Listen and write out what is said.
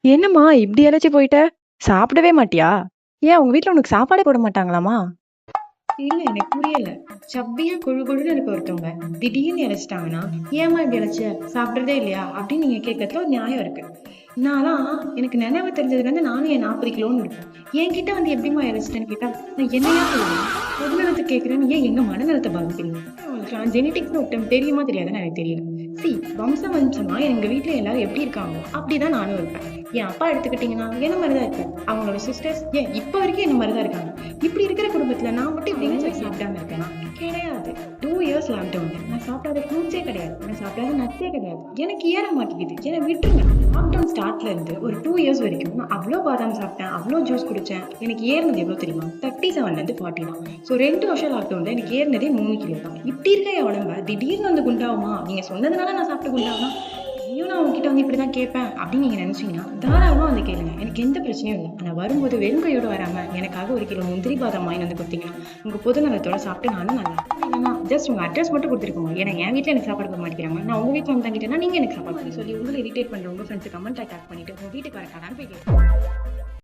என்னம்மா இப்படி இழைச்சி போயிட்ட? சாப்பிடவே மாட்டியா? ஏன் உங்க வீட்ல உனக்கு சாப்பாடே போட மாட்டாங்களாமா? இல்ல எனக்கு புரியல. சப்பியா கொழு கொழுன்னு இருக்க ஒருத்தவங்க திடீர்னு இழைச்சிட்டாங்கன்னா, ஏம்மா இப்படி இழைச்ச? சாப்பிடுறதே இல்லையா? அப்படின்னு நீங்க கேட்கறதுல ஒரு நியாயம் இருக்கு. நான்லாம் எனக்கு நினைவு தெரிஞ்சதுலேருந்து நானும் என் 40 கிலோன்னு இருப்பேன். என்கிட்ட வந்து எப்படிம்மா இழைச்சிட்டேன்னு கேட்டா, நான் என்னையா சொல்லுவேன்? பொதுநலத்தை கேட்குறேன்னு ஏன் எங்க மனநலத்தை பாதிக்கிறீங்க? உங்களுக்கு ஜெனட்டிக்ஸ்னு ஒரு டைம் தெரியுமா தெரியாதுன்னு எனக்கு தெரியல. சி வம்சம் வம்சமா எங்க வீட்ல எல்லாரும் எப்படி இருக்காங்களோ அப்படிதான் நானும் இருப்பேன். என் அப்பா எடுத்துக்கிட்டீங்கன்னா என்ன மாதிரி தான் இருப்பேன். அவங்களோட சிஸ்டர்ஸ் ஏன் இப்போ வரைக்கும் என்ன மாதிரி தான் இருக்காங்க. இப்படி இருக்கிற குடும்பத்துல நான் மட்டும் இப்படின்னு சாப்பிடாம இருக்கேனா? கிடையாது. 2 இயர்ஸ் லாக்டவுன் நான் சாப்பிடாத ஃப்ரூட்ஸே கிடையாது. நான் சாப்பிடாத நட்ஸே கிடையாது. எனக்கு ஏற மாட்டேங்குது. என்னை விட்டுருங்க. லாக்டவுன் ஸ்டார்ட்ல இருந்து ஒரு 2 இயர்ஸ் வரைக்கும் நான் அவ்வளோ பாதாம் சாப்பிட்டேன், அவ்வளோ ஜூஸ் குடிச்சேன். எனக்கு ஏறினது எவ்வளோ தெரியுமா? 37லேருந்து 40 தான். ஸோ 2 வருஷம் லாக்டவுன்ல எனக்கு ஏறினதே 3 கிலோ தான். இப்படி இருக்க என் உடம்ப திடீர்னு வந்து குண்டாகுமா? நீங்க சொன்னதுனால நான் சாப்பிட்டு குண்டாகுனா ஐயோ நான் உங்ககிட்ட வந்து இப்படிதான் கேட்பேன் அப்படின்னு நீங்க நினைச்சீங்கன்னா தாராளமா வந்து கேளுங்க. எனக்கு எந்த பிரச்சனையும் இல்லை. ஆனா வரும்போது வெறும் கையோட வராம எனக்காக 1 கிலோ முந்திரி பாதாம் வாங்கி வந்து கொடுத்தீங்கன்னா உங்க பொது நலத்தோட சாப்பிட்டு நானும் நல்லா இல்லைன்னா ஜஸ்ட் உங்க அட்ரஸ் மட்டும் கொடுத்துருக்கோங்க. ஏன்னா என் வீட்டுல எனக்கு சாப்பாடு போட மாட்டேங்கிறாங்க. நான் உங்க வீட்டுல வந்து தங்கிட்டேன்னா நீங்க எனக்கு சாப்பாடு சொல்லி உங்களை இரிட்டேட் பண்ற உங்க ஃப்ரெண்ட்ஸ் கமெண்ட் அட்டாக் பண்ணிட்டு உங்க வீட்டுக்கு வர கடன் போய் கேட்க